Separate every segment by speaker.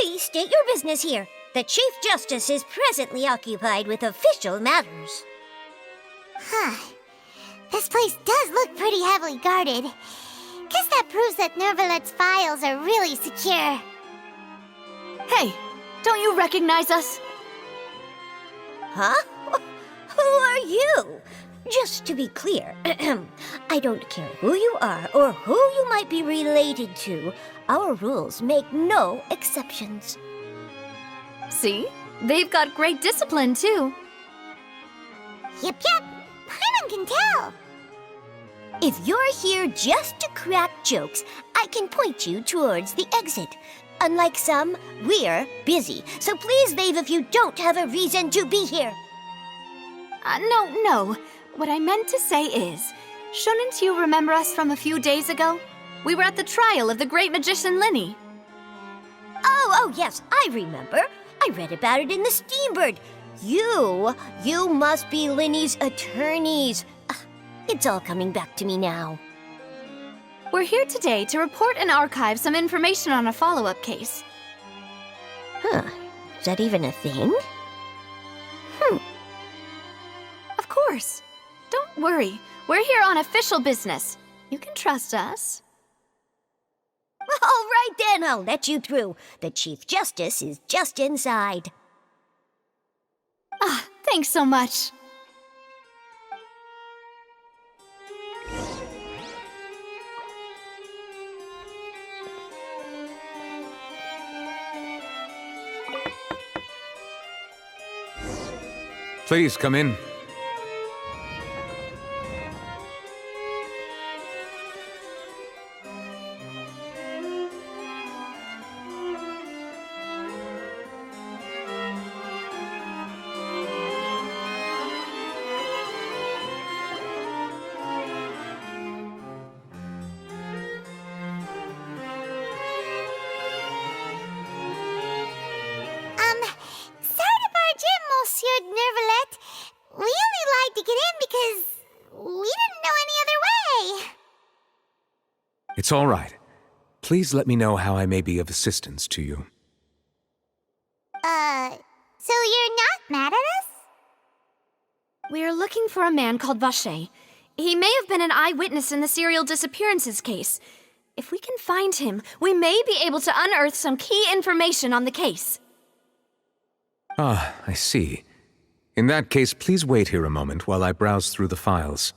Speaker 1: Please state your business here. The Chief Justice is presently occupied with official matters.
Speaker 2: This place does look pretty heavily guarded. Guess that proves that Nervalet's files are really secure.
Speaker 3: Hey, don't you recognize us?
Speaker 1: Huh? Who are you? Just to be clear, I don't care who you are or who you might be related to. Our rules make no exceptions.
Speaker 3: See? They've got great discipline, too.
Speaker 2: Yep. Paimon can tell.
Speaker 1: If you're here just to crack jokes, I can point you towards the exit. Unlike some, we're busy, so please leave if you don't have a reason to be here.
Speaker 3: No. What I meant to say is, shouldn't you remember us from a few days ago? We were at the trial of the great magician Linny.
Speaker 1: Oh, yes, I remember. I read about it in the Steambird. You must be Linny's attorneys. It's all coming back to me now.
Speaker 3: We're here today to report and archive some information on a follow-up case.
Speaker 1: Is that even a thing?
Speaker 3: Of course. Don't worry. We're here on official business. You can trust us.
Speaker 1: All right then, I'll let you through. The Chief Justice is just inside.
Speaker 3: Thanks so much.
Speaker 4: Please come in.
Speaker 2: Sorry to barge in, Monsieur Nervalet. We only lied to get in because we didn't know any other way.
Speaker 4: It's all right. Please let me know how I may be of assistance to you.
Speaker 2: So you're not mad at us?
Speaker 3: We're looking for a man called Vacher. He may have been an eyewitness in the serial disappearances case. If we can find him, we may be able to unearth some key information on the case.
Speaker 4: Ah, I see. In that case, please wait here a moment while I browse through the files.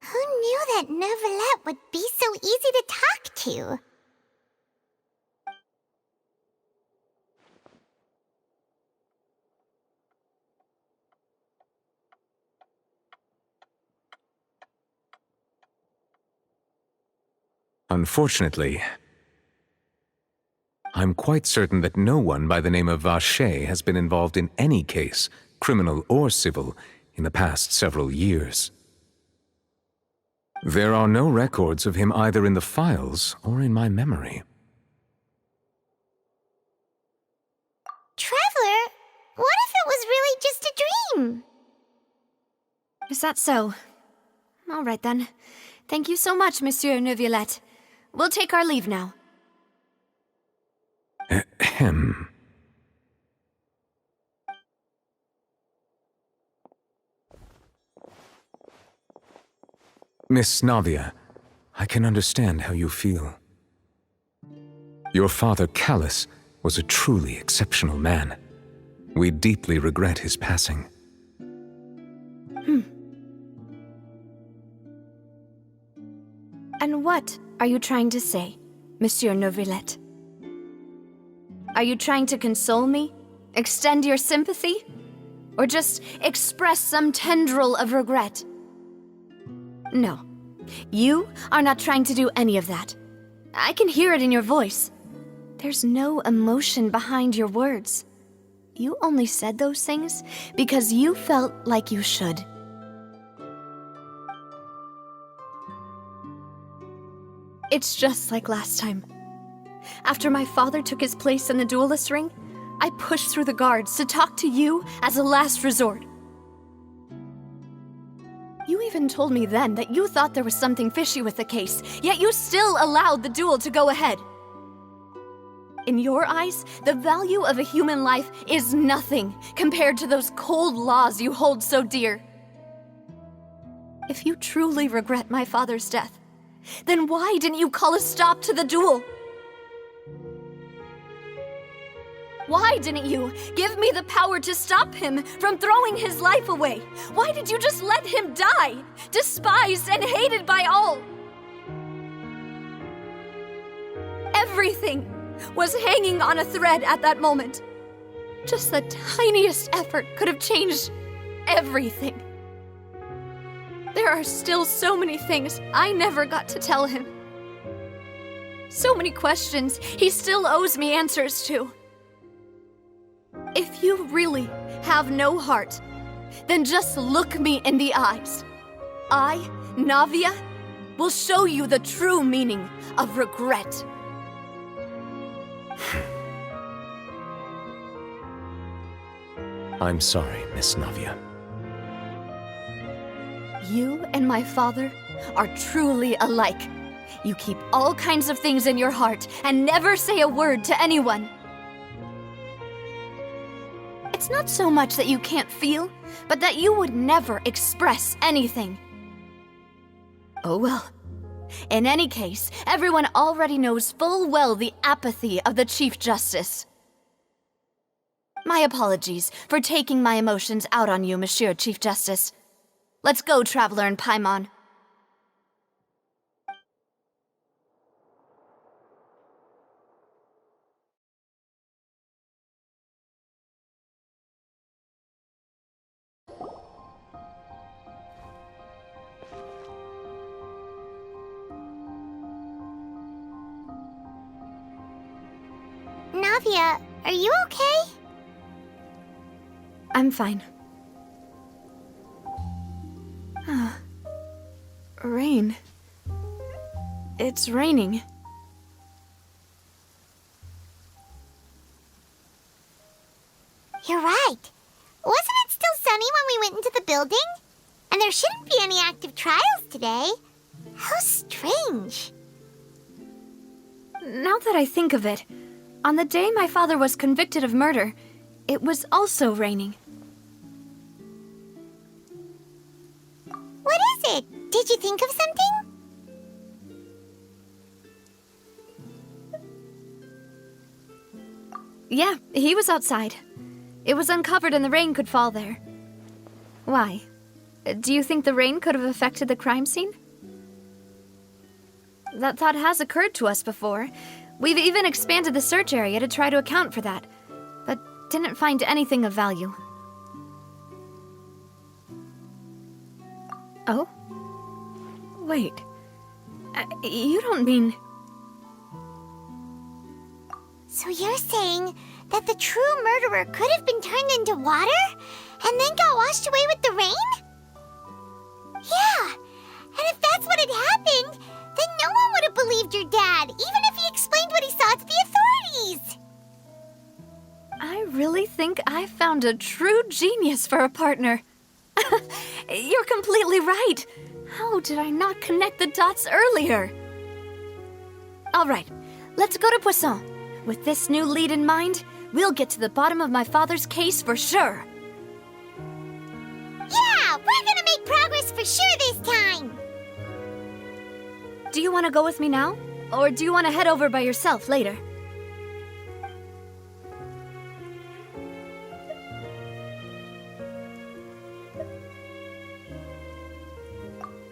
Speaker 2: Who knew that Nervalet would be so easy to talk to?
Speaker 4: Unfortunately, I'm quite certain that no one by the name of Vacher has been involved in any case, criminal or civil, in the past several years. There are no records of him either in the files or in my memory.
Speaker 2: Traveler, what if it was really just a dream?
Speaker 3: Is that so? All right then. Thank you so much, Monsieur Neuvillette. We'll take our leave now.
Speaker 4: Ahem. Miss Navia, I can understand how you feel. Your father, Callus, was a truly exceptional man. We deeply regret his passing.
Speaker 3: And what are you trying to say, Monsieur Neuvillette? Are you trying to console me? Extend your sympathy? Or just express some tendril of regret? No. You are not trying to do any of that. I can hear it in your voice. There's no emotion behind your words. You only said those things because you felt like you should. It's just like last time. After my father took his place in the duelist ring, I pushed through the guards to talk to you as a last resort. You You even told me then that you thought there was something fishy with the case, yet you still allowed the duel to go ahead. In your eyes, the value of a human life is nothing compared to those cold laws you hold so dear. If you truly regret my father's death, then why didn't you call a stop to the duel? Why didn't you give me the power to stop him from throwing his life away? Why did you just let him die, despised and hated by all? Everything was hanging on a thread at that moment. Just the tiniest effort could have changed everything. There are still so many things I never got to tell him. So many questions he still owes me answers to. If you really have no heart, then just look me in the eyes. I, Navia, will show you the true meaning of regret.
Speaker 4: I'm sorry, Miss Navia.
Speaker 3: You and my father are truly alike. You keep all kinds of things in your heart and never say a word to anyone. It's not so much that you can't feel, but that you would never express anything. Oh well. In any case, everyone already knows full well the apathy of the Chief Justice. My apologies for taking my emotions out on you, Monsieur Chief Justice. Let's go, Traveler and Paimon.
Speaker 2: Navia, are you okay?
Speaker 3: I'm fine. Rain. It's raining.
Speaker 2: You're right. Wasn't it still sunny when we went into the building? And there shouldn't be any active trials today. How strange.
Speaker 3: Now that I think of it, on the day my father was convicted of murder, it was also raining.
Speaker 2: What is it? Did you think of something?
Speaker 3: Yeah, he was outside. It was uncovered and the rain could fall there. Why? Do you think the rain could have affected the crime scene? That thought has occurred to us before. We've even expanded the search area to try to account for that, but didn't find anything of value. Oh? Wait. You don't mean...
Speaker 2: So you're saying that the true murderer could have been turned into water and then got washed away with the rain? Yeah, and if that's what had happened, then no one would have believed your dad, even if he explained what he saw to the authorities.
Speaker 3: I really think I found a true genius for a partner. You're completely right. How did I not connect the dots earlier? All right, let's go to Poisson. With this new lead in mind, we'll get to the bottom of my father's case for sure.
Speaker 2: Yeah, we're gonna make progress for sure this time.
Speaker 3: Do you want to go with me now? Or do you want to head over by yourself later?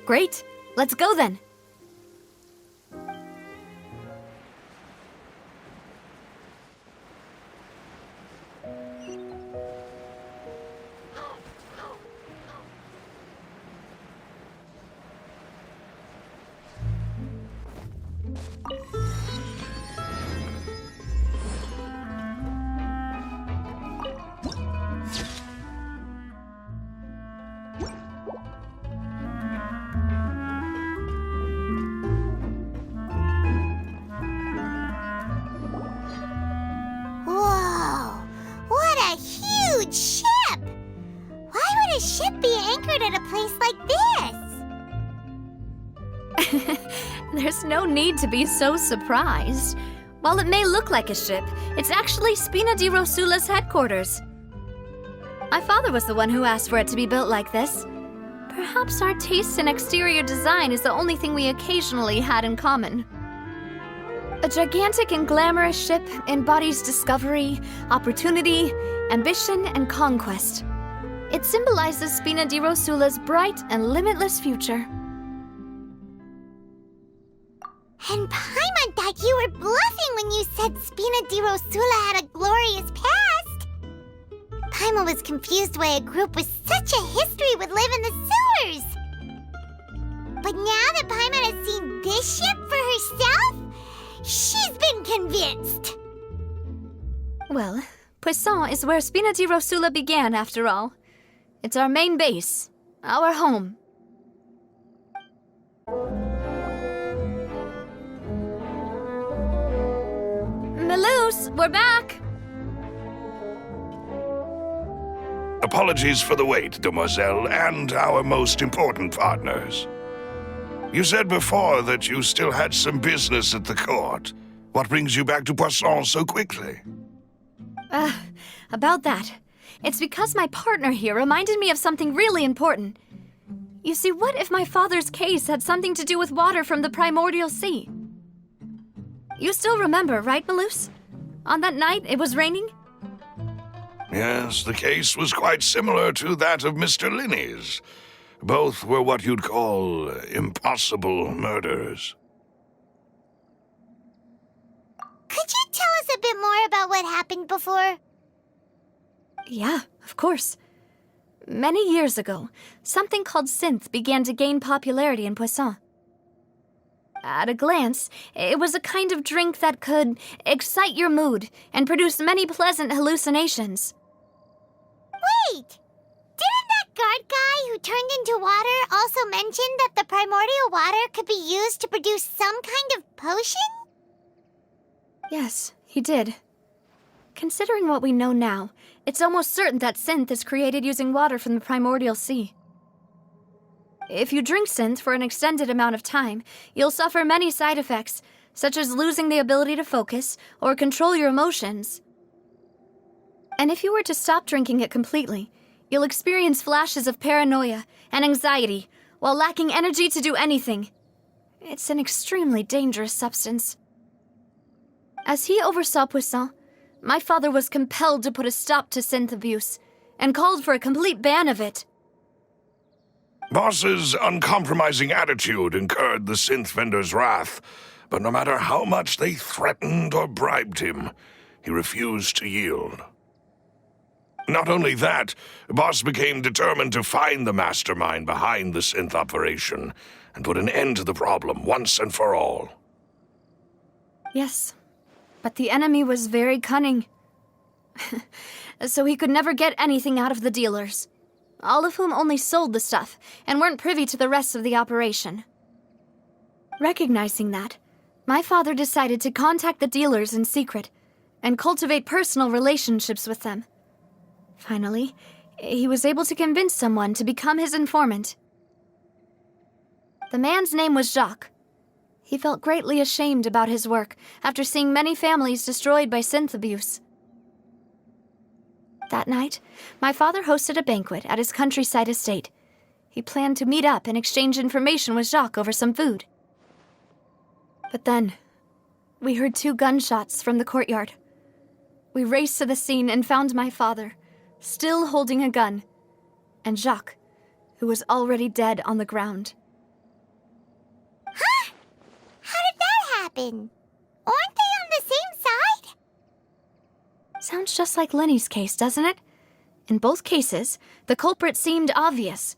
Speaker 3: Great. Let's go then.
Speaker 2: Whoa, what a huge ship! Why would a ship be anchored at a place like this?
Speaker 3: There's no need to be so surprised. While it may look like a ship, it's actually Spina di Rosula's headquarters. My father was the one who asked for it to be built like this. Perhaps our taste in exterior design is the only thing we occasionally had in common. A gigantic and glamorous ship embodies discovery, opportunity, ambition, and conquest. It symbolizes Spina di Rosula's bright and limitless future.
Speaker 2: And Paimon thought you were bluffing when you said Spina di Rosula had a glorious past. Paimon was confused why a group with such a history would live in the sewers. But now that Paimon has seen this ship for herself, she's been convinced.
Speaker 3: Well, Poisson is where Spina di Rosula began, after all. It's our main base, our home. Melus, we're back!
Speaker 5: Apologies for the wait, demoiselle, and our most important partners. You said before that you still had some business at the court. What brings you back to Poisson so quickly?
Speaker 3: About that. It's because my partner here reminded me of something really important. You see, what if my father's case had something to do with water from the primordial sea? You still remember, right, Melus? On that night, it was raining?
Speaker 5: Yes, the case was quite similar to that of Mr. Linney's. Both were what you'd call impossible murders.
Speaker 2: Could you tell us a bit more about what happened before?
Speaker 3: Yeah, of course. Many years ago, something called synth began to gain popularity in Poisson. At a glance, it was a kind of drink that could excite your mood and produce many pleasant hallucinations.
Speaker 2: Wait! Didn't that guard guy who turned into water also mention that the primordial water could be used to produce some kind of potion?
Speaker 3: Yes, he did. Considering what we know now, it's almost certain that synth is created using water from the primordial sea. If you drink synth for an extended amount of time, you'll suffer many side effects, such as losing the ability to focus or control your emotions. And if you were to stop drinking it completely, you'll experience flashes of paranoia and anxiety while lacking energy to do anything. It's an extremely dangerous substance. As he oversaw Poisson, my father was compelled to put a stop to synth abuse and called for a complete ban of it.
Speaker 5: Boss's uncompromising attitude incurred the synth vendor's wrath, but no matter how much they threatened or bribed him, he refused to yield. Not only that, Boss became determined to find the mastermind behind the synth operation and put an end to the problem once and for all.
Speaker 3: Yes, but the enemy was very cunning. So he could never get anything out of the dealers, all of whom only sold the stuff and weren't privy to the rest of the operation. Recognizing that, my father decided to contact the dealers in secret and cultivate personal relationships with them. Finally, he was able to convince someone to become his informant. The man's name was Jacques. He felt greatly ashamed about his work after seeing many families destroyed by synth abuse. That night, my father hosted a banquet at his countryside estate. He planned to meet up and exchange information with Jacques over some food. But then, we heard 2 gunshots from the courtyard. We raced to the scene and found my father, still holding a gun, and Jacques, who was already dead on the ground.
Speaker 2: Huh? How did that happen? Aren't they on the same side?
Speaker 3: Sounds just like Lenny's case, doesn't it? In both cases, the culprit seemed obvious,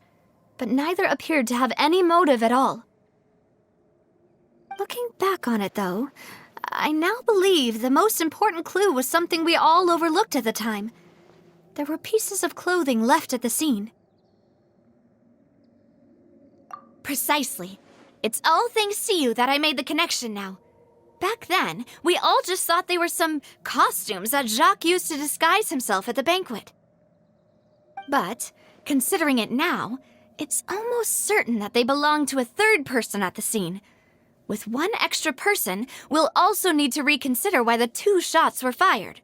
Speaker 3: but neither appeared to have any motive at all. Looking back on it, though, I now believe the most important clue was something we all overlooked at the time. There were pieces of clothing left at the scene. Precisely. It's all thanks to you that I made the connection now. Back then, we all just thought they were some costumes that Jacques used to disguise himself at the banquet. But, considering it now, It's almost certain that they belong to a third person at the scene. With one extra person, we'll also need to reconsider why the 2 shots were fired.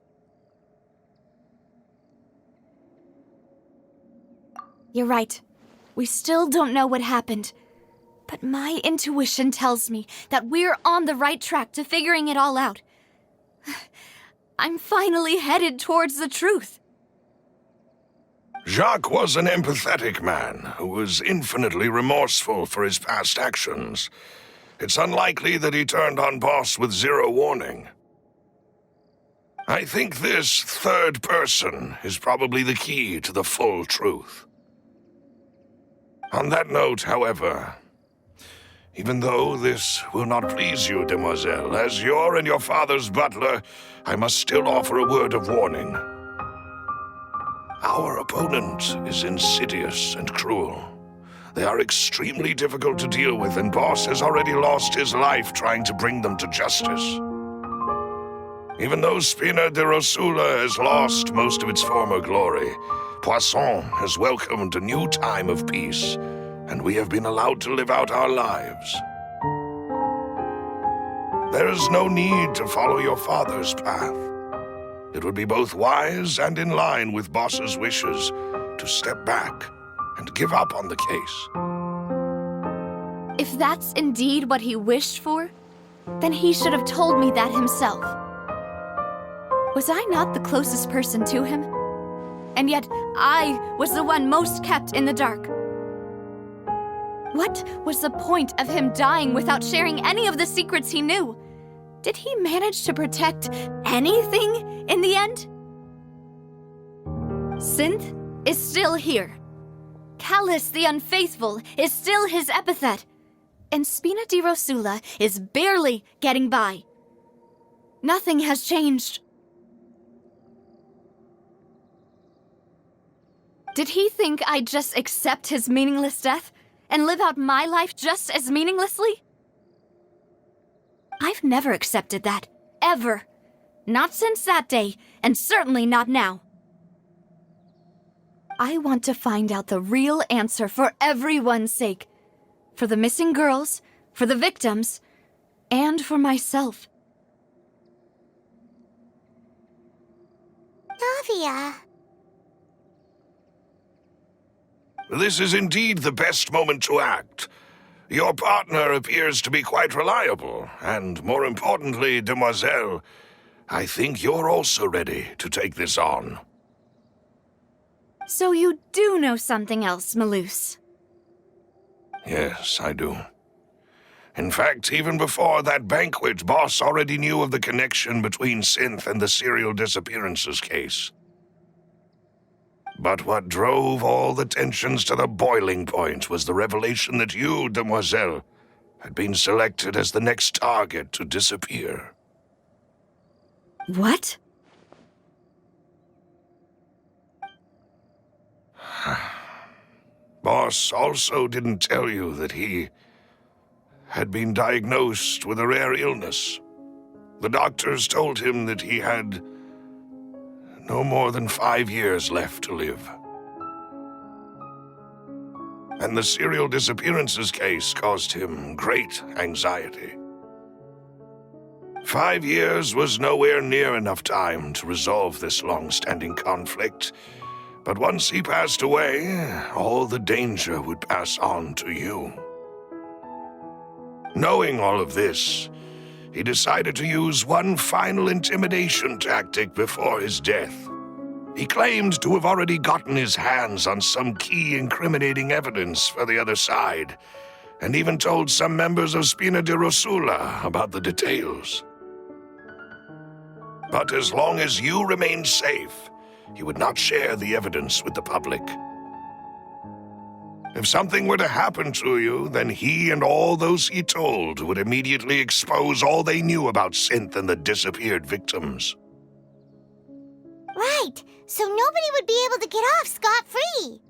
Speaker 3: You're right. We still don't know what happened. But my intuition tells me that we're on the right track to figuring it all out. I'm finally headed towards the truth.
Speaker 5: Jacques was an empathetic man who was infinitely remorseful for his past actions. It's unlikely that he turned on Boss with 0 warning. I think this third person is probably the key to the full truth. On that note, however, even though this will not please you, demoiselle, as your and your father's butler, I must still offer a word of warning. Our opponent is insidious and cruel. They are extremely difficult to deal with, and Boss has already lost his life trying to bring them to justice. Even though Spina de Rosula has lost most of its former glory, Poisson has welcomed a new time of peace, and we have been allowed to live out our lives. There is no need to follow your father's path. It would be both wise and in line with Boss's wishes to step back and give up on the case.
Speaker 3: If that's indeed what he wished for, then he should have told me that himself. Was I not the closest person to him? And yet I was the one most kept in the dark. What was the point of him dying without sharing any of the secrets he knew? Did he manage to protect anything in the end? Synth is still here. Callus the Unfaithful is still his epithet. And Spina di Rosula is barely getting by. Nothing has changed. Did he think I'd just accept his meaningless death and live out my life just as meaninglessly? I've never accepted that, ever. Not since that day, and certainly not now. I want to find out the real answer for everyone's sake. For the missing girls, for the victims, and for myself.
Speaker 2: Navia.
Speaker 5: This is indeed the best moment to act. Your partner appears to be quite reliable, and more importantly, demoiselle, I think you're also ready to take this on.
Speaker 3: So you do know something else, Malouse?
Speaker 5: Yes, I do. In fact, even before that banquet, Boss already knew of the connection between Synth and the serial disappearances case. But what drove all the tensions to the boiling point was the revelation that you, demoiselle, had been selected as the next target to disappear.
Speaker 3: What?
Speaker 5: Boss also didn't tell you that he had been diagnosed with a rare illness. The doctors told him that he had no more than 5 years left to live. And the serial disappearances case caused him great anxiety. 5 years was nowhere near enough time to resolve this long-standing conflict, but once he passed away, all the danger would pass on to you. Knowing all of this, he decided to use one final intimidation tactic before his death. He claimed to have already gotten his hands on some key incriminating evidence for the other side, and even told some members of Spina de Rosula about the details. But as long as you remained safe, he would not share the evidence with the public. If something were to happen to you, then he and all those he told would immediately expose all they knew about Synth and the disappeared victims.
Speaker 2: Right, so nobody would be able to get off scot-free.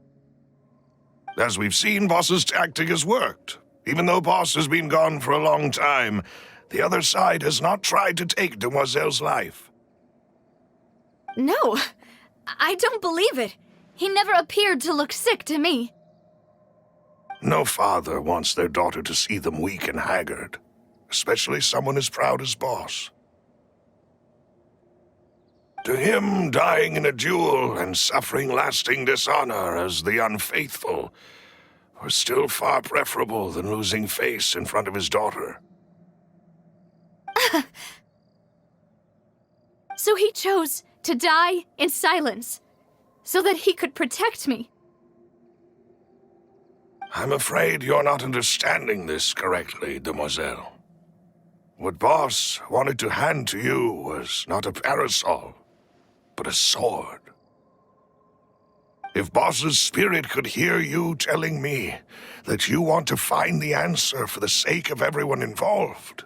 Speaker 5: As we've seen, Boss's tactic has worked. Even though Boss has been gone for a long time, the other side has not tried to take Demoiselle's life.
Speaker 3: No, I don't believe it. He never appeared to look sick to me.
Speaker 5: No father wants their daughter to see them weak and haggard, especially someone as proud as Boss. To him, dying in a duel and suffering lasting dishonor as the unfaithful was still far preferable than losing face in front of his daughter.
Speaker 3: So he chose to die in silence, so that he could protect me.
Speaker 5: I'm afraid you're not understanding this correctly, demoiselle. What Boss wanted to hand to you was not a parasol, but a sword. If Boss's spirit could hear you telling me that you want to find the answer for the sake of everyone involved,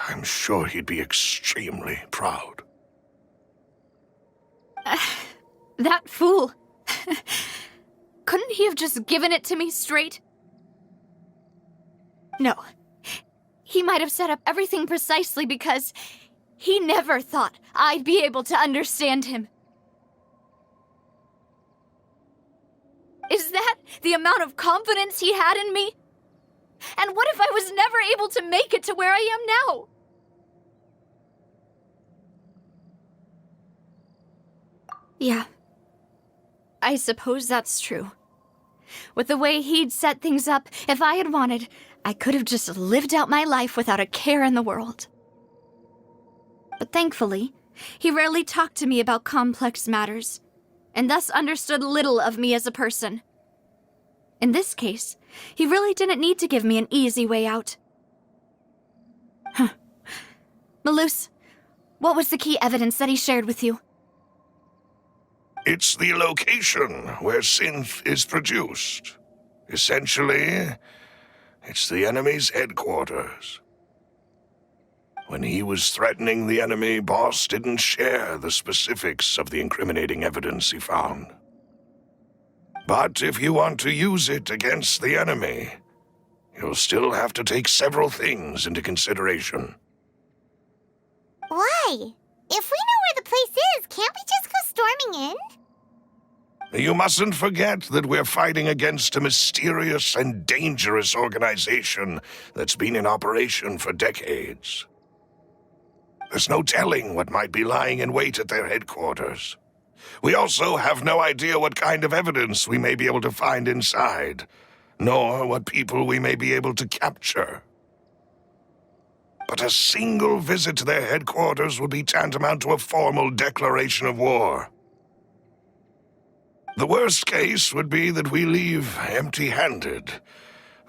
Speaker 5: I'm sure he'd be extremely proud.
Speaker 3: That fool. Couldn't he have just given it to me straight? No. He might have set up everything precisely because he never thought I'd be able to understand him. Is that the amount of confidence he had in me? And what if I was never able to make it to where I am now? Yeah. I suppose that's true. With the way he'd set things up, if I had wanted, I could have just lived out my life without a care in the world. But thankfully, he rarely talked to me about complex matters, and thus understood little of me as a person. In this case, he really didn't need to give me an easy way out. Malus, what was the key evidence that he shared with you?
Speaker 5: It's the location where synth is produced. Essentially, it's the enemy's headquarters. When he was threatening the enemy, Boss didn't share the specifics of the incriminating evidence he found. But if you want to use it against the enemy, you'll still have to take several things into consideration.
Speaker 2: Why? If we know where the place is, can't we just go storming in?
Speaker 5: You mustn't forget that we're fighting against a mysterious and dangerous organization that's been in operation for decades. There's no telling what might be lying in wait at their headquarters. We also have no idea what kind of evidence we may be able to find inside, nor what people we may be able to capture. But a single visit to their headquarters would be tantamount to a formal declaration of war. The worst case would be that we leave empty-handed,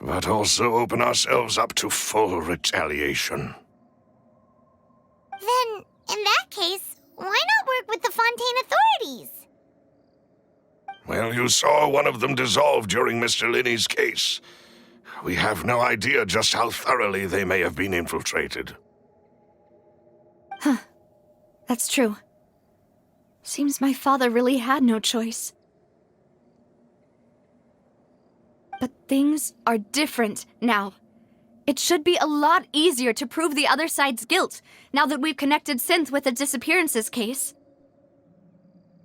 Speaker 5: but also open ourselves up to full retaliation.
Speaker 2: Then, in that case, why not work with the Fontaine authorities?
Speaker 5: Well, you saw one of them dissolve during Mr. Linney's case. We have no idea just how thoroughly they may have been infiltrated.
Speaker 3: That's true. Seems my father really had no choice. But things are different now. It should be a lot easier to prove the other side's guilt, now that we've connected Synth with the disappearances case.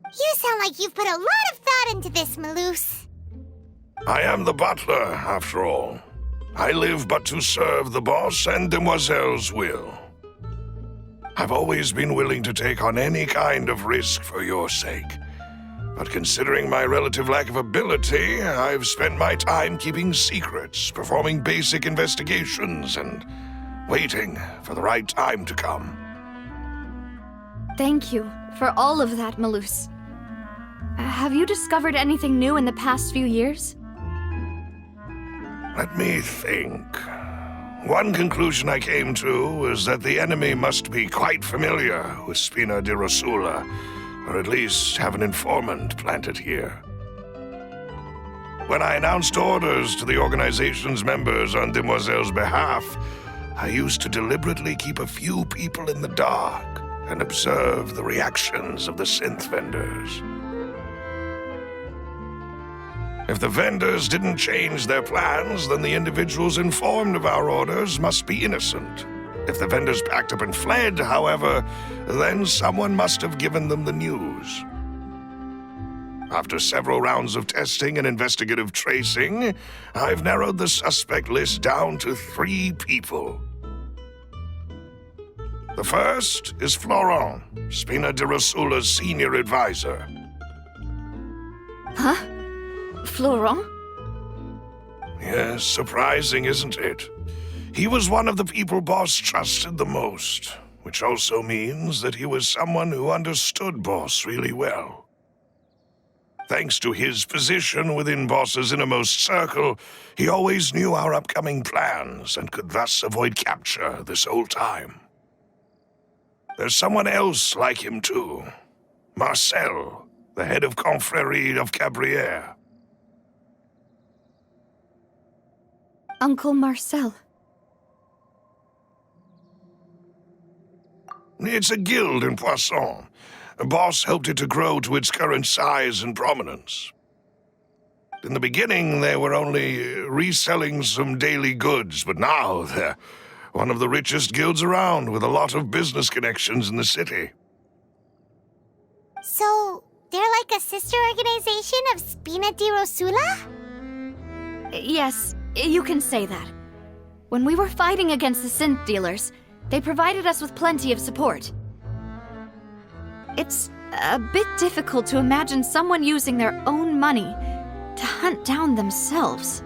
Speaker 2: You sound like you've put a lot of thought into this, Malus.
Speaker 5: I am the butler, after all. I live but to serve the boss and Demoiselle's will. I've always been willing to take on any kind of risk for your sake. But considering my relative lack of ability, I've spent my time keeping secrets, performing basic investigations, and waiting for the right time to come.
Speaker 3: Thank you for all of that, Malus. Have you discovered anything new in the past few years?
Speaker 5: Let me think. One conclusion I came to was that the enemy must be quite familiar with Spina di Rosula, or at least have an informant planted here. When I announced orders to the organization's members on Demoiselle's behalf, I used to deliberately keep a few people in the dark and observe the reactions of the synth vendors. If the vendors didn't change their plans, then the individuals informed of our orders must be innocent. If the vendors packed up and fled, however, then someone must have given them the news. After several rounds of testing and investigative tracing, I've narrowed the suspect list down to 3 people. The first is Florent, Spina di Rosula's senior advisor.
Speaker 3: Huh? Florent?
Speaker 5: Yes, surprising, isn't it? He was one of the people Boss trusted the most, which also means that he was someone who understood Boss really well. Thanks to his position within Boss's innermost circle, he always knew our upcoming plans and could thus avoid capture this whole time. There's someone else like him too. Marcel, the head of Confrérie of Cabrières.
Speaker 3: Uncle Marcel.
Speaker 5: It's a guild in Poisson. Boss helped it to grow to its current size and prominence. In the beginning, they were only reselling some daily goods, but now they're one of the richest guilds around, with a lot of business connections in the city.
Speaker 2: So, they're like a sister organization of Spina di Rosula?
Speaker 3: Yes, you can say that. When we were fighting against the synth dealers, they provided us with plenty of support. It's a bit difficult to imagine someone using their own money to hunt down themselves.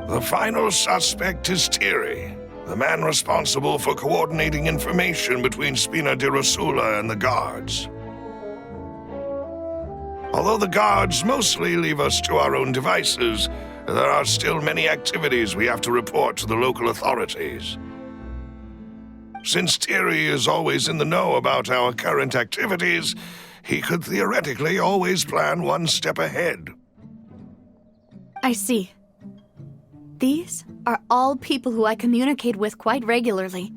Speaker 5: The final suspect is Thierry, the man responsible for coordinating information between Spina di Rosula and the guards. Although the guards mostly leave us to our own devices, there are still many activities we have to report to the local authorities. Since Thierry is always in the know about our current activities, he could theoretically always plan one step ahead.
Speaker 3: I see. These are all people who I communicate with quite regularly.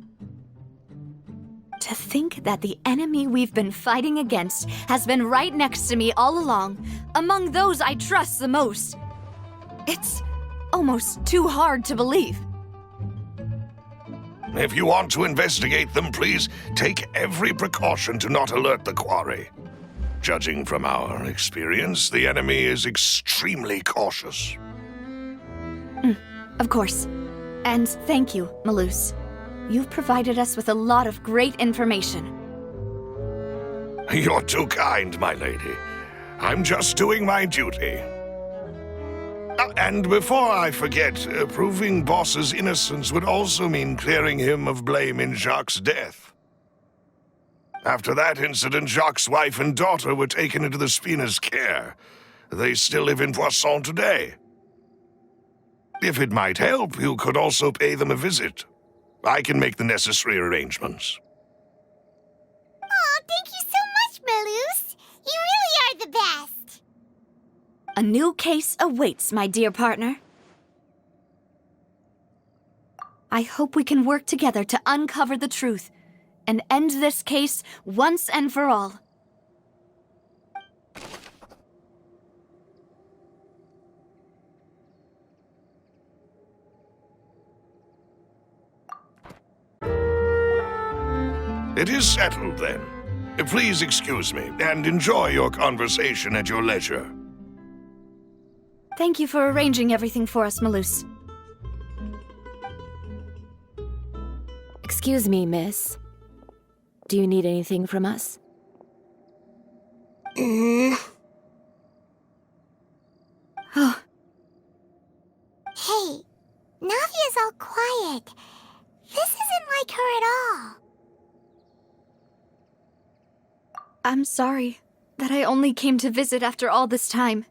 Speaker 3: To think that the enemy we've been fighting against has been right next to me all along, among those I trust the most. It's almost too hard to believe.
Speaker 5: If you want to investigate them, please take every precaution to not alert the quarry. Judging from our experience, the enemy is extremely cautious.
Speaker 3: Of course. And thank you, Malus. You've provided us with a lot of great information.
Speaker 5: You're too kind, my lady. I'm just doing my duty. And before I forget, proving Boss's innocence would also mean clearing him of blame in Jacques' death. After that incident, Jacques' wife and daughter were taken into the Spina's care. They still live in Poisson today. If it might help, you could also pay them a visit. I can make the necessary arrangements.
Speaker 2: Oh, thank you so much, Malus. You really are the best.
Speaker 3: A new case awaits, my dear partner. I hope we can work together to uncover the truth and end this case once and for all.
Speaker 5: It is settled, then. Please excuse me, and enjoy your conversation at your leisure.
Speaker 3: Thank you for arranging everything for us, Malus.
Speaker 6: Excuse me, miss. Do you need anything from us?
Speaker 3: Oh,
Speaker 2: Hey, Navia's all quiet. This isn't like her at all.
Speaker 3: I'm sorry that I only came to visit after all this time.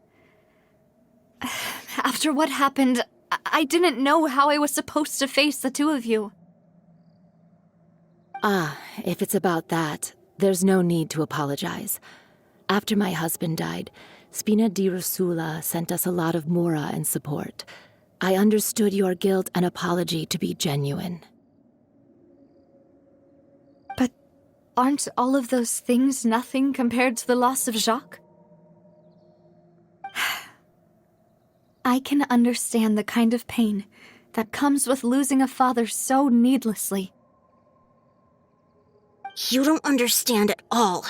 Speaker 3: After what happened, I didn't know how I was supposed to face the two of you.
Speaker 6: Ah, if it's about that, there's no need to apologize. After my husband died, Spina di Rosula sent us a lot of mora and support. I understood your guilt and apology to be genuine.
Speaker 3: But aren't all of those things nothing compared to the loss of Jacques? I can understand the kind of pain that comes with losing a father so needlessly.
Speaker 1: You don't understand at all.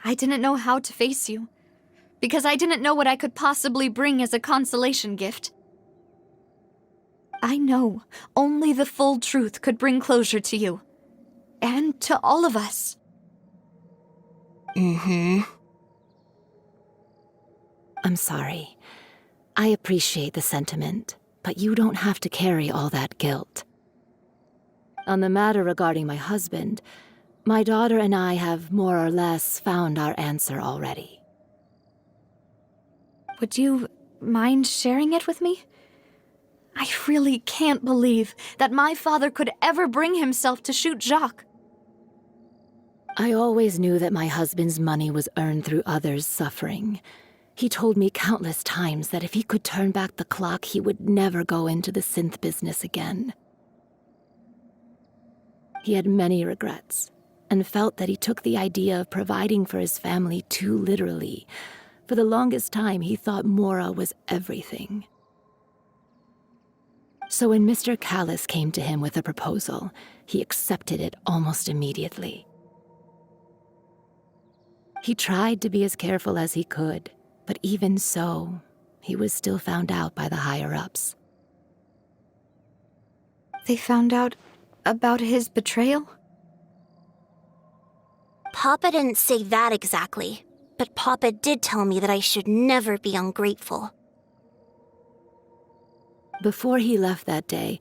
Speaker 3: I didn't know how to face you, because I didn't know what I could possibly bring as a consolation gift. I know only the full truth could bring closure to you, and to all of us.
Speaker 6: I'm sorry. I appreciate the sentiment, but you don't have to carry all that guilt. On the matter regarding my husband, my daughter and I have more or less found our answer already.
Speaker 3: Would you mind sharing it with me? I really can't believe that my father could ever bring himself to shoot Jacques.
Speaker 6: I always knew that my husband's money was earned through others' suffering. He told me countless times that if he could turn back the clock, he would never go into the synth business again. He had many regrets, and felt that he took the idea of providing for his family too literally. For the longest time, he thought Mora was everything. So when Mr. Callis came to him with a proposal, he accepted it almost immediately. He tried to be as careful as he could, but even so, he was still found out by the higher-ups.
Speaker 3: They found out about his betrayal?
Speaker 2: Papa didn't say that exactly, but Papa did tell me that I should never be ungrateful.
Speaker 6: Before he left that day,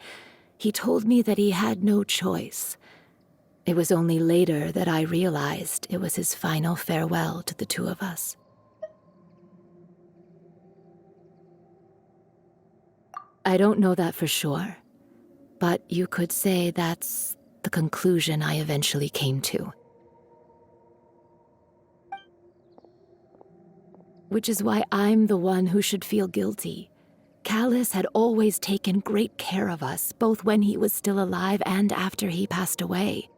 Speaker 6: he told me that he had no choice. It was only later that I realized it was his final farewell to the two of us. I don't know that for sure, but you could say that's the conclusion I eventually came to. Which is why I'm the one who should feel guilty. Callis had always taken great care of us, both when he was still alive and after he passed away.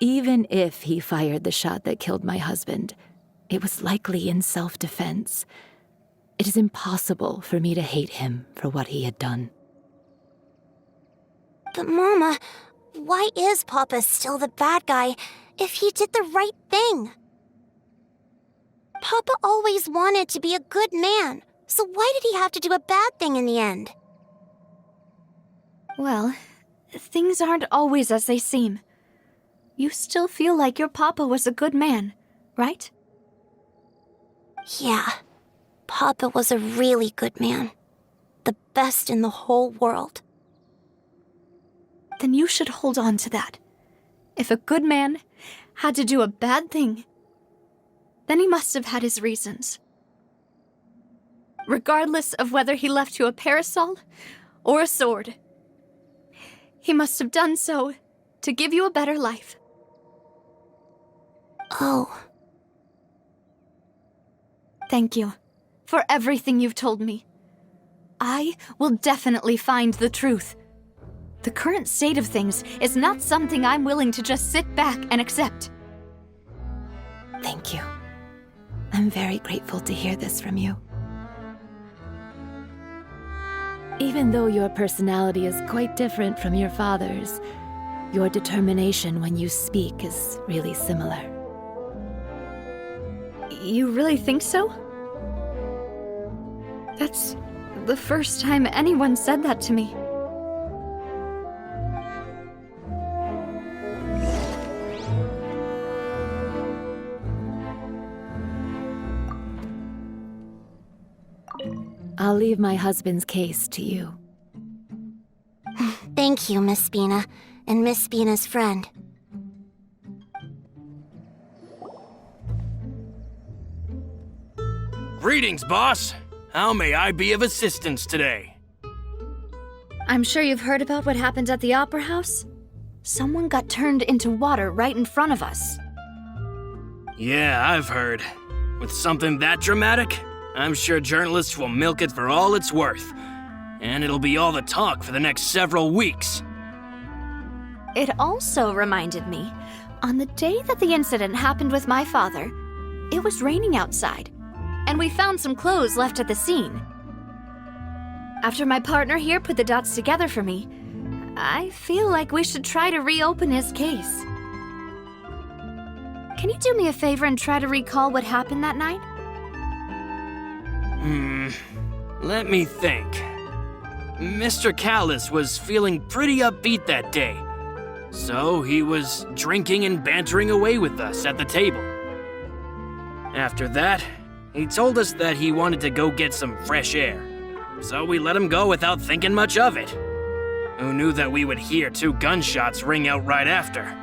Speaker 6: Even if he fired the shot that killed my husband, it was likely in self-defense. It is impossible for me to hate him for what he had done.
Speaker 2: But Mama, why is Papa still the bad guy if he did the right thing? Papa always wanted to be a good man, so why did he have to do a bad thing in the end?
Speaker 3: Well, things aren't always as they seem. You still feel like your papa was a good man, right?
Speaker 2: Yeah, Papa was a really good man. The best in the whole world.
Speaker 3: Then you should hold on to that. If a good man had to do a bad thing, then he must have had his reasons. Regardless of whether he left you a parasol or a sword, he must have done so to give you a better life.
Speaker 2: Oh.
Speaker 3: Thank you for everything you've told me. I will definitely find the truth. The current state of things is not something I'm willing to just sit back and accept.
Speaker 6: Thank you. I'm very grateful to hear this from you. Even though your personality is quite different from your father's, your determination when you speak is really similar.
Speaker 3: You really think so? That's the first time anyone said that to me.
Speaker 6: I'll leave my husband's case to you.
Speaker 2: Thank you, Miss Spina, and Miss Spina's friend.
Speaker 7: Greetings, boss. How may I be of assistance today?
Speaker 3: I'm sure you've heard about what happened at the Opera House. Someone got turned into water right in front of us.
Speaker 7: Yeah, I've heard. With something that dramatic, I'm sure journalists will milk it for all it's worth. And it'll be all the talk for the next several weeks.
Speaker 3: It also reminded me, on the day that the incident happened with my father, it was raining outside, and we found some clothes left at the scene. After my partner here put the dots together for me, I feel like we should try to reopen his case. Can you do me a favor and try to recall what happened that night?
Speaker 7: Let me think. Mr. Callus was feeling pretty upbeat that day, so he was drinking and bantering away with us at the table. After that, he told us that he wanted to go get some fresh air, so we let him go without thinking much of it. Who knew that we would hear 2 gunshots ring out right after?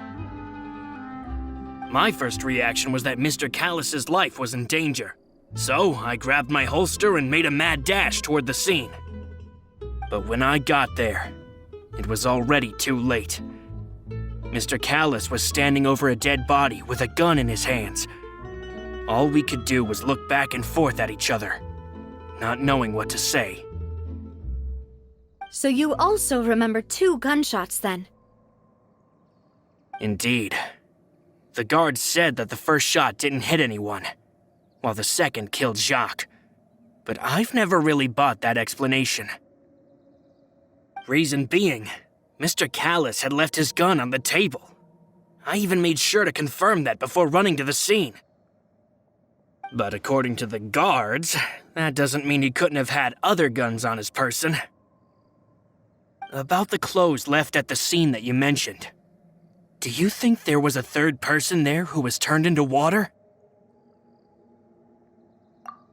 Speaker 7: My first reaction was that Mr. Callus's life was in danger, so I grabbed my holster and made a mad dash toward the scene. But when I got there, it was already too late. Mr. Callus was standing over a dead body with a gun in his hands. All we could do was look back and forth at each other, not knowing what to say.
Speaker 3: So you also remember 2 gunshots then?
Speaker 7: Indeed. The guard said that the first shot didn't hit anyone, while the second killed Jacques. But I've never really bought that explanation. Reason being, Mr. Callus had left his gun on the table. I even made sure to confirm that before running to the scene. But according to the guards, that doesn't mean he couldn't have had other guns on his person. About the clothes left at the scene that you mentioned, do you think there was a third person there who was turned into water?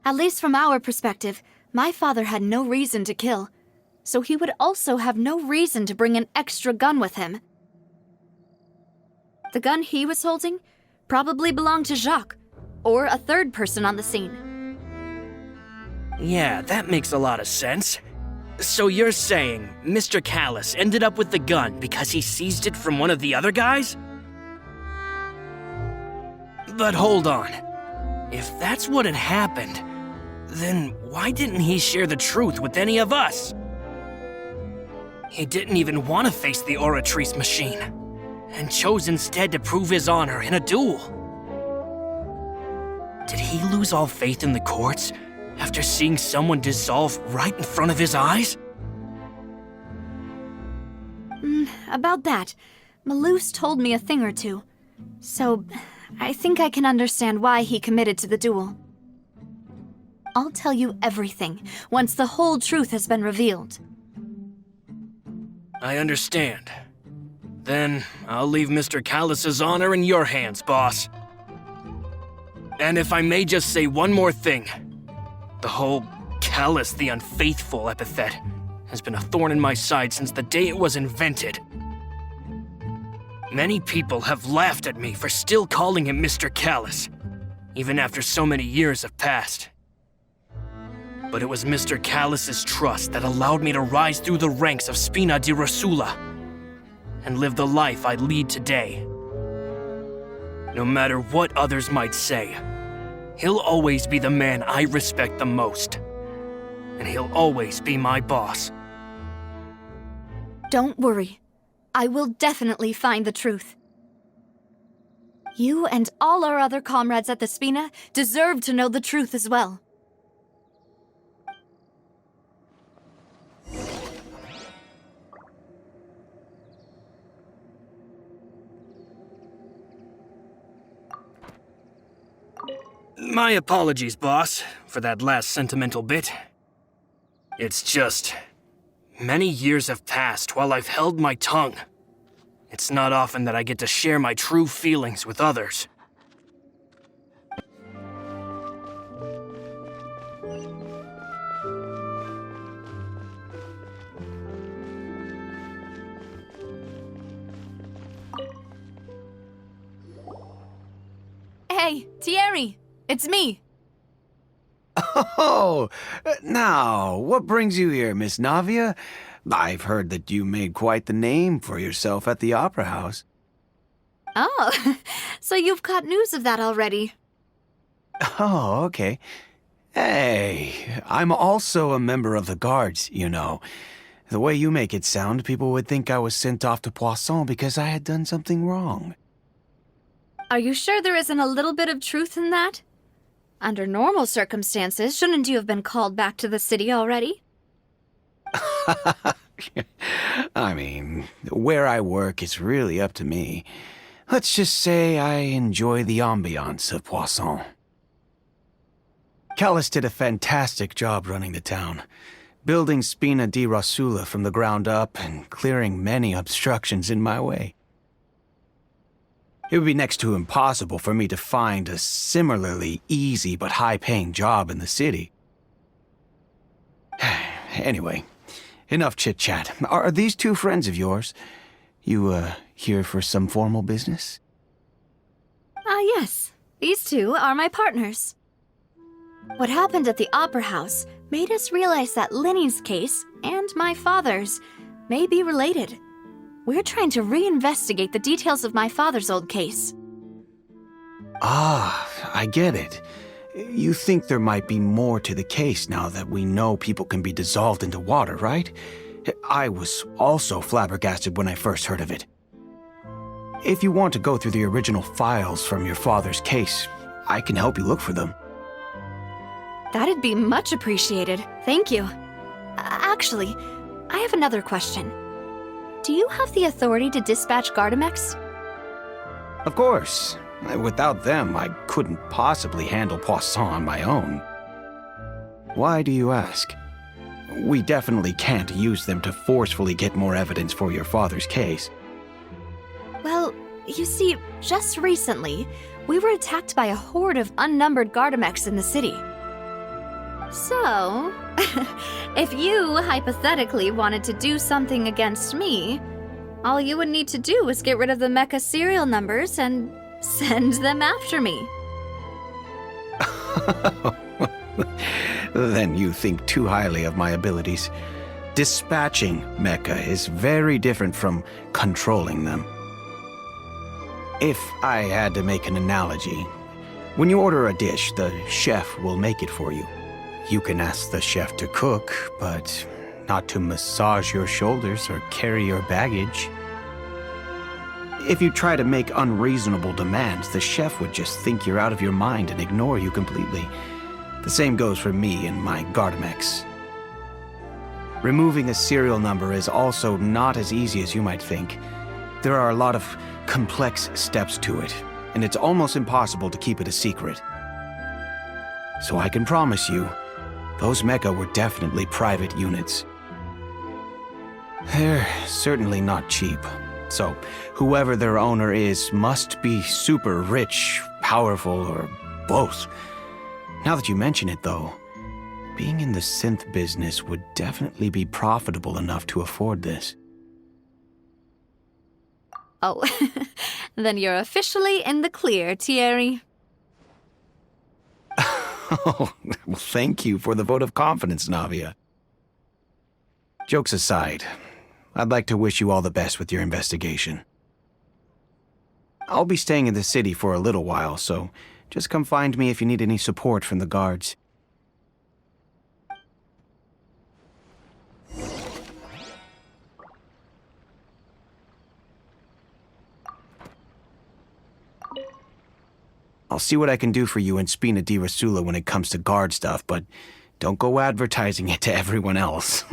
Speaker 3: At least from our perspective, my father had no reason to kill, so he would also have no reason to bring an extra gun with him. The gun he was holding probably belonged to Jacques, or a third person on the scene.
Speaker 7: Yeah, that makes a lot of sense. So you're saying Mr. Callus ended up with the gun because he seized it from one of the other guys? But hold on. If that's what had happened, then why didn't he share the truth with any of us? He didn't even want to face the Oratrice machine, and chose instead to prove his honor in a duel. Did he lose all faith in the courts after seeing someone dissolve right in front of his eyes?
Speaker 3: About that, Malus told me a thing or two, so I think I can understand why he committed to the duel. I'll tell you everything once the whole truth has been revealed.
Speaker 7: I understand. Then I'll leave Mr. Callus's honor in your hands, boss. And if I may just say one more thing, the whole Callus the Unfaithful epithet has been a thorn in my side since the day it was invented. Many people have laughed at me for still calling him Mr. Callus, even after so many years have passed. But it was Mr. Callus's trust that allowed me to rise through the ranks of Spina di Rosula and live the life I lead today. No matter what others might say, he'll always be the man I respect the most, and he'll always be my boss.
Speaker 3: Don't worry. I will definitely find the truth. You and all our other comrades at the Spina deserve to know the truth as well.
Speaker 7: My apologies, boss, for that last sentimental bit. It's just, many years have passed while I've held my tongue. It's not often that I get to share my true feelings with others.
Speaker 3: Hey, Thierry! It's me!
Speaker 8: Oh, now, what brings you here, Miss Navia? I've heard that you made quite the name for yourself at the Opera House.
Speaker 3: Oh, so you've caught news of that already.
Speaker 8: Oh, okay. Hey, I'm also a member of the Guards, you know. The way you make it sound, people would think I was sent off to Poisson because I had done something wrong.
Speaker 3: Are you sure there isn't a little bit of truth in that? Under normal circumstances, shouldn't you have been called back to the city already?
Speaker 8: I mean, where I work is really up to me. Let's just say I enjoy the ambiance of Poisson. Callus did a fantastic job running the town, building Spina di Rosula from the ground up and clearing many obstructions in my way. It would be next to impossible for me to find a similarly easy but high-paying job in the city. Anyway, enough chit-chat. Are these two friends of yours? You, here for some formal business?
Speaker 3: Yes. These two are my partners. What happened at the Opera House made us realize that Linny's case and my father's may be related. We're trying to reinvestigate the details of my father's old case.
Speaker 8: Ah, I get it. You think there might be more to the case now that we know people can be dissolved into water, right? I was also flabbergasted when I first heard of it. If you want to go through the original files from your father's case, I can help you look for them.
Speaker 3: That'd be much appreciated. Thank you. Actually, I have another question. Do you have the authority to dispatch Gardamex?
Speaker 8: Of course. Without them, I couldn't possibly handle Poisson on my own. Why do you ask? We definitely can't use them to forcefully get more evidence for your father's case.
Speaker 3: Well, you see, just recently, we were attacked by a horde of unnumbered Gardamex in the city. So, if you hypothetically wanted to do something against me, all you would need to do is get rid of the mecha serial numbers and send them after me.
Speaker 8: Then you think too highly of my abilities. Dispatching mecha is very different from controlling them. If I had to make an analogy, when you order a dish, the chef will make it for you. You can ask the chef to cook, but not to massage your shoulders or carry your baggage. If you try to make unreasonable demands, the chef would just think you're out of your mind and ignore you completely. The same goes for me and my Gardamex. Removing a serial number is also not as easy as you might think. There are a lot of complex steps to it, and it's almost impossible to keep it a secret. So I can promise you, those mecha were definitely private units. They're certainly not cheap. So, whoever their owner is must be super rich, powerful, or both. Now that you mention it, though, being in the synth business would definitely be profitable enough to afford this.
Speaker 3: Oh, then you're officially in the clear, Thierry.
Speaker 8: Oh, well, thank you for the vote of confidence, Navia. Jokes aside, I'd like to wish you all the best with your investigation. I'll be staying in the city for a little while, so just come find me if you need any support from the guards. I'll see what I can do for you in Spina di Rosula when it comes to guard stuff, but don't go advertising it to everyone else.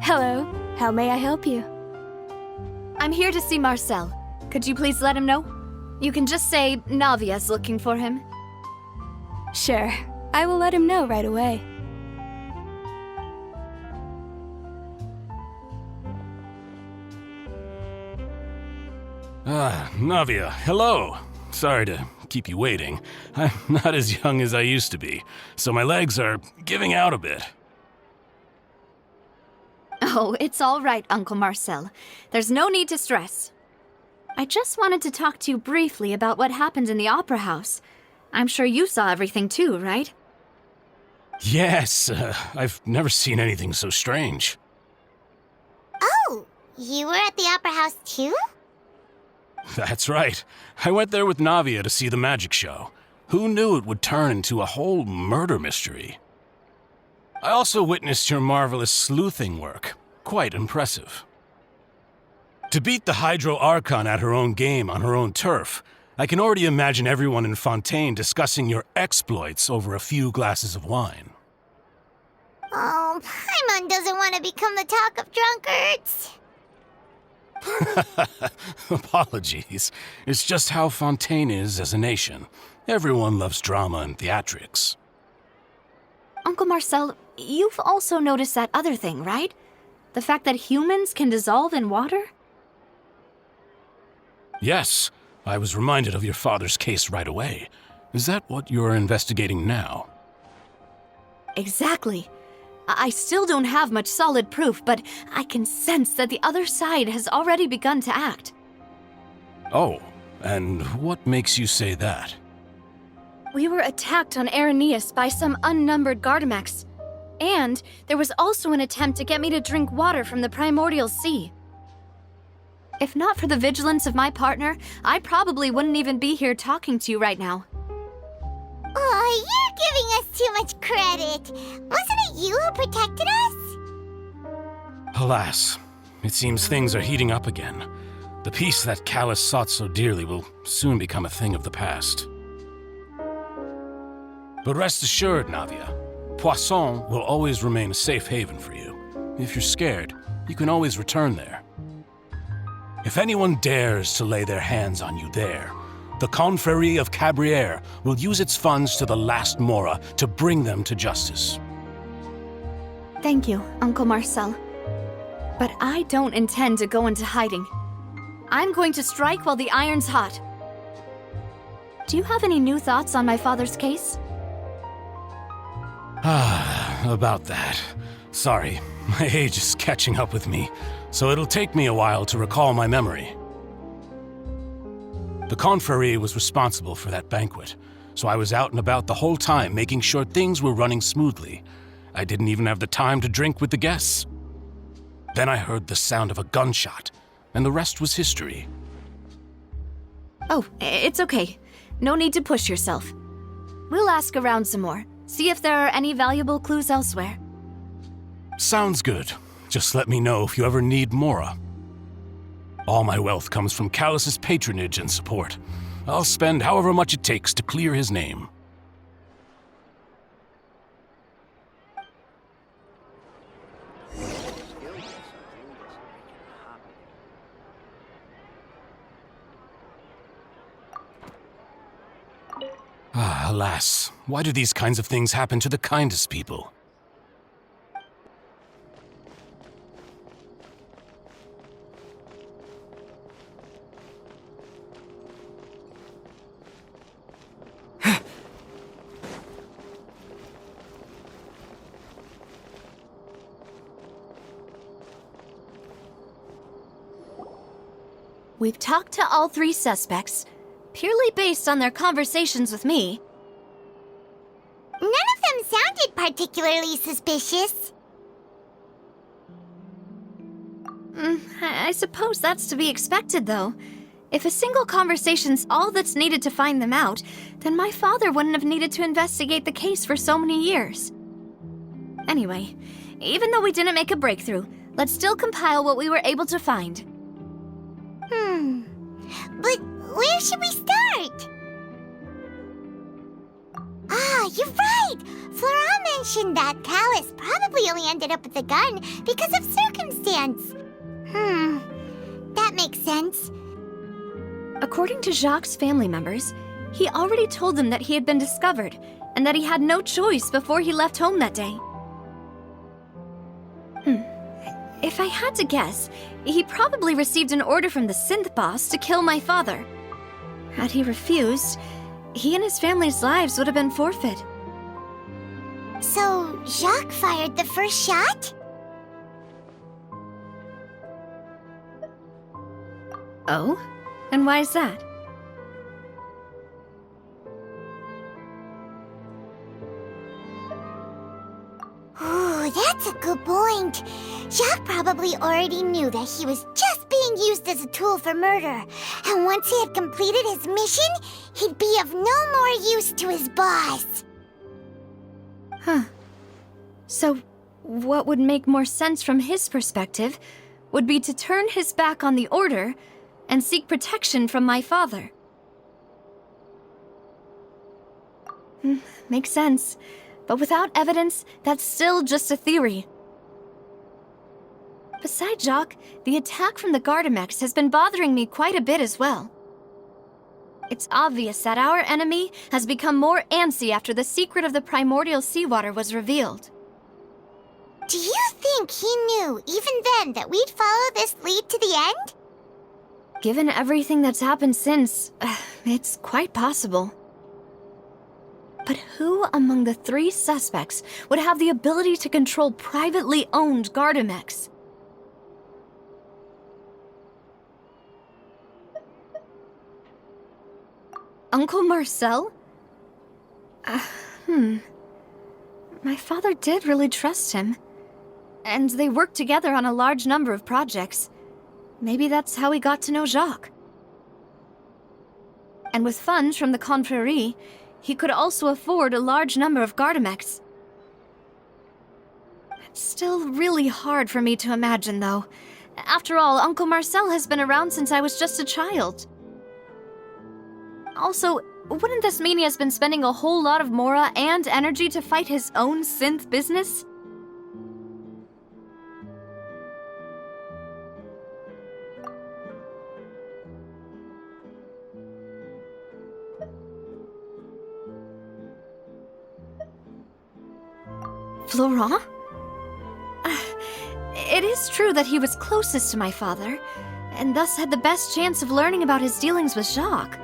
Speaker 9: Hello, how may I help you?
Speaker 3: I'm here to see Marcel. Could you please let him know? You can just say Navia's looking for him.
Speaker 9: Sure, I will let him know right away.
Speaker 10: Navia, hello. Sorry to keep you waiting. I'm not as young as I used to be, so my legs are giving out a bit.
Speaker 3: Oh, it's all right, Uncle Marcel. There's no need to stress. I just wanted to talk to you briefly about what happened in the Opera House. I'm sure you saw everything too, right?
Speaker 10: Yes, I've never seen anything so strange.
Speaker 2: Oh, you were at the Opera House too?
Speaker 10: That's right. I went there with Navia to see the magic show. Who knew it would turn into a whole murder mystery? I also witnessed your marvelous sleuthing work. Quite impressive. To beat the Hydro Archon at her own game on her own turf, I can already imagine everyone in Fontaine discussing your exploits over a few glasses of wine.
Speaker 2: Oh, Paimon doesn't want to become the talk of drunkards.
Speaker 10: Apologies. It's just how Fontaine is as a nation. Everyone loves drama and theatrics.
Speaker 3: Uncle Marcel, you've also noticed that other thing, right? The fact that humans can dissolve in water?
Speaker 10: Yes, I was reminded of your father's case right away. Is that what you're investigating now?
Speaker 3: Exactly. I still don't have much solid proof, but I can sense that the other side has already begun to act.
Speaker 10: Oh, and what makes you say that?
Speaker 3: We were attacked on Araneus by some unnumbered Gardamex. And there was also an attempt to get me to drink water from the primordial sea. If not for the vigilance of my partner, I probably wouldn't even be here talking to you right now.
Speaker 2: Oh, you're giving us too much credit. Wasn't it you who protected us?
Speaker 10: Alas, it seems things are heating up again. The peace that Callus sought so dearly will soon become a thing of the past. But rest assured, Navia, Poisson will always remain a safe haven for you. If you're scared, you can always return there. If anyone dares to lay their hands on you there, the Confrérie of Cabrières will use its funds to the last Mora to bring them to justice.
Speaker 3: Thank you, Uncle Marcel. But I don't intend to go into hiding. I'm going to strike while the iron's hot. Do you have any new thoughts on my father's case?
Speaker 10: About that. Sorry, my age is catching up with me, so it'll take me a while to recall my memory. The Confrérie was responsible for that banquet, so I was out and about the whole time making sure things were running smoothly. I didn't even have the time to drink with the guests. Then I heard the sound of a gunshot, and the rest was history.
Speaker 3: Oh, it's okay. No need to push yourself. We'll ask around some more, see if there are any valuable clues elsewhere.
Speaker 10: Sounds good. Just let me know if you ever need Mora. All my wealth comes from Callus's patronage and support. I'll spend however much it takes to clear his name. Alas, why do these kinds of things happen to the kindest people?
Speaker 3: We've talked to all three suspects, purely based on their conversations with me.
Speaker 2: None of them sounded particularly suspicious.
Speaker 3: I suppose that's to be expected, though. If a single conversation's all that's needed to find them out, then my father wouldn't have needed to investigate the case for so many years. Anyway, even though we didn't make a breakthrough, let's still compile what we were able to find.
Speaker 2: But where should we start? Ah, you're right! Flora mentioned that Callus probably only ended up with the gun because of circumstance. That makes sense.
Speaker 3: According to Jacques' family members, he already told them that he had been discovered and that he had no choice before he left home that day. If I had to guess, he probably received an order from the synth boss to kill my father. Had he refused, he and his family's lives would have been forfeit.
Speaker 2: So, Jacques fired the first shot?
Speaker 3: Oh? And why is that?
Speaker 2: Ooh, that's a good point. Jacques probably already knew that he was just being used as a tool for murder. And once he had completed his mission, he'd be of no more use to his boss.
Speaker 3: So, what would make more sense from his perspective would be to turn his back on the Order and seek protection from my father. Makes sense. But without evidence, that's still just a theory. Besides Jacques, the attack from the Gardamex has been bothering me quite a bit as well. It's obvious that our enemy has become more antsy after the secret of the primordial seawater was revealed.
Speaker 2: Do you think he knew, even then, that we'd follow this lead to the end?
Speaker 3: Given everything that's happened since, it's quite possible. But who among the 3 suspects would have the ability to control privately owned Gardamex? Uncle Marcel? My father did really trust him. And they worked together on a large number of projects. Maybe that's how he got to know Jacques. And with funds from the Confrérie, he could also afford a large number of Gardamex. It's still really hard for me to imagine, though. After all, Uncle Marcel has been around since I was just a child. Also, wouldn't this mean he has been spending a whole lot of mora and energy to fight his own synth business? Florent? It is true that he was closest to my father, and thus had the best chance of learning about his dealings with Jacques.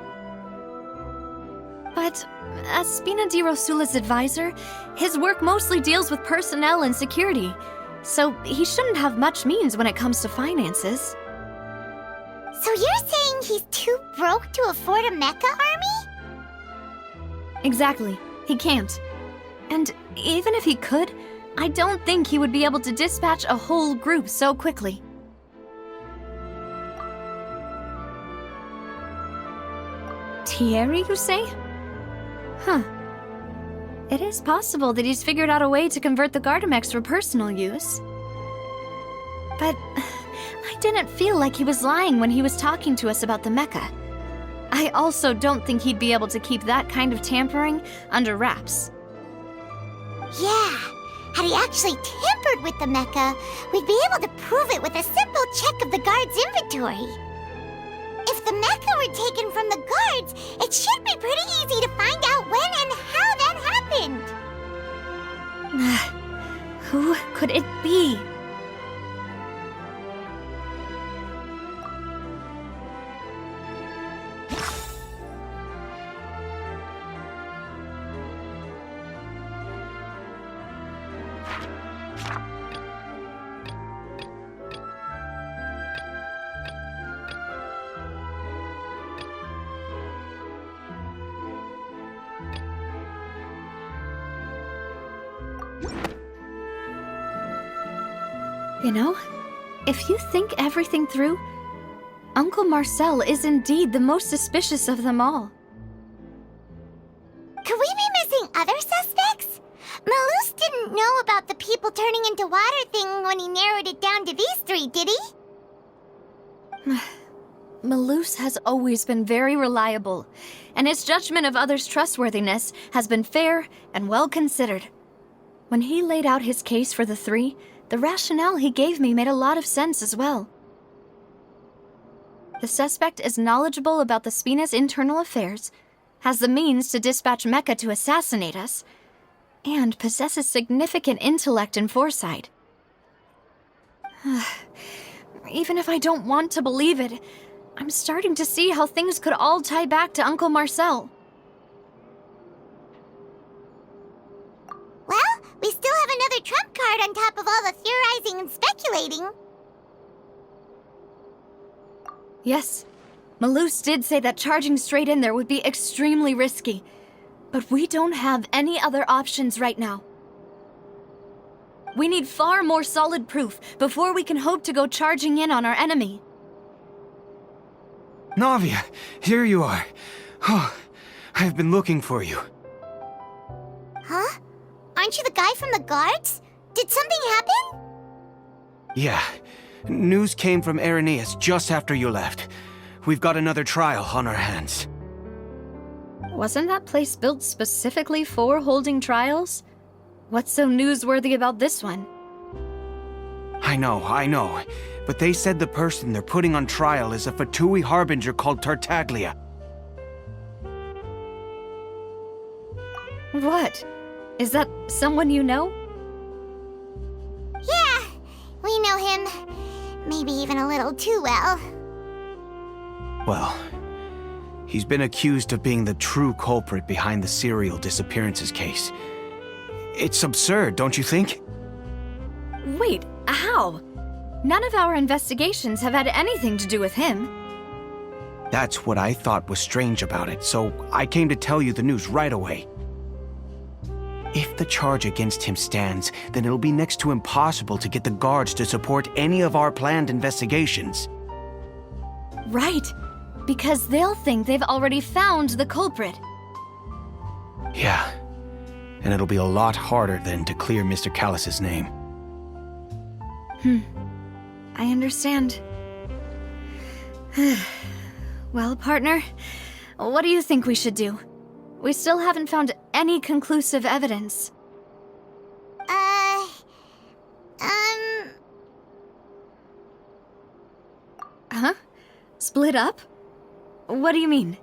Speaker 3: But as Spina di Rosula's advisor, his work mostly deals with personnel and security, so he shouldn't have much means when it comes to finances.
Speaker 2: So you're saying he's too broke to afford a mecha army?
Speaker 3: Exactly. He can't. And even if he could, I don't think he would be able to dispatch a whole group so quickly. Thierry, you say? Huh. It is possible that he's figured out a way to convert the Gardamex for personal use. But I didn't feel like he was lying when he was talking to us about the mecha. I also don't think he'd be able to keep that kind of tampering under wraps.
Speaker 2: Yeah, had he actually tampered with the mecha, we'd be able to prove it with a simple check of the guard's inventory. If the mecha were taken from the guards, it should be pretty easy to find out when and how that happened.
Speaker 3: Who could it be? You know, if you think everything through, Uncle Marcel is indeed the most suspicious of them all.
Speaker 2: Could we be missing other suspects? Malus didn't know about the people turning into water thing when he narrowed it down to these 3, did he?
Speaker 3: Malus has always been very reliable, and his judgment of others' trustworthiness has been fair and well considered. When he laid out his case for the 3, the rationale he gave me made a lot of sense as well. The suspect is knowledgeable about the Spina's internal affairs, has the means to dispatch Mecha to assassinate us, and possesses significant intellect and foresight. Even if I don't want to believe it, I'm starting to see how things could all tie back to Uncle Marcel.
Speaker 2: Well, we still have another trump card on top of all the theorizing and speculating.
Speaker 3: Yes, Malus did say that charging straight in there would be extremely risky, but we don't have any other options right now. We need far more solid proof before we can hope to go charging in on our enemy.
Speaker 8: Navia, here you are. Oh, I've been looking for you.
Speaker 2: Huh? Aren't you the guy from the guards? Did something happen?
Speaker 8: Yeah, News came from Irenaeus just after you left. We've got another trial on our hands.
Speaker 3: Wasn't that place built specifically for holding trials? What's so newsworthy about this one?
Speaker 8: I know. But they said the person they're putting on trial is a Fatui harbinger called Tartaglia.
Speaker 3: What? Is that someone you know?
Speaker 2: Yeah, we know him. Maybe even a little too well.
Speaker 8: Well, he's been accused of being the true culprit behind the serial disappearances case. It's absurd, don't you think?
Speaker 3: Wait, how? None of our investigations have had anything to do with him.
Speaker 8: That's what I thought was strange about it, so I came to tell you the news right away. If the charge against him stands, then it'll be next to impossible to get the guards to support any of our planned investigations.
Speaker 3: Right, because they'll think they've already found the culprit.
Speaker 8: Yeah, and it'll be a lot harder then to clear Mr. Callus's name.
Speaker 3: I understand. Well, partner, what do you think we should do? We still haven't found any conclusive evidence. Huh? Split up? What do you mean?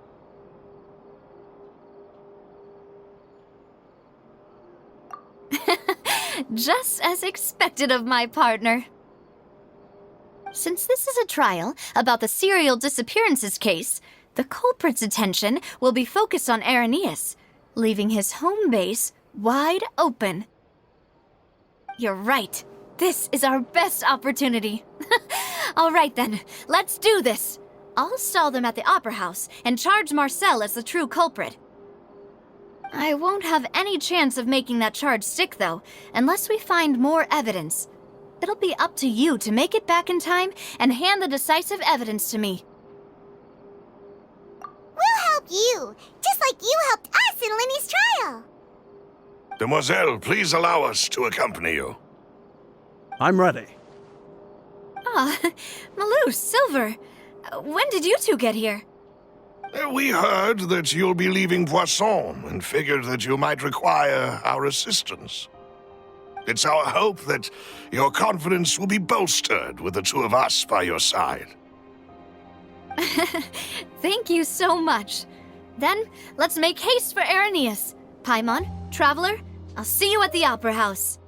Speaker 3: Just as expected of my partner. Since this is a trial about the serial disappearances case, the culprit's attention will be focused on Irenaeus, leaving his home base wide open. You're right. This is our best opportunity. All right then, let's do this. I'll stall them at the Opera House and charge Marcel as the true culprit. I won't have any chance of making that charge stick, though, unless we find more evidence. It'll be up to you to make it back in time and hand the decisive evidence to me.
Speaker 2: We'll help you, just like you helped us in Linny's trial.
Speaker 5: Demoiselle, please allow us to accompany you.
Speaker 11: I'm ready.
Speaker 3: Ah, Malou, Silver, when did you two get here?
Speaker 5: We heard that you'll be leaving Poisson and figured that you might require our assistance. It's our hope that your confidence will be bolstered with the two of us by your side.
Speaker 3: Thank you so much. Then, let's make haste for Irenaeus. Paimon, Traveler, I'll see you at the Opera House.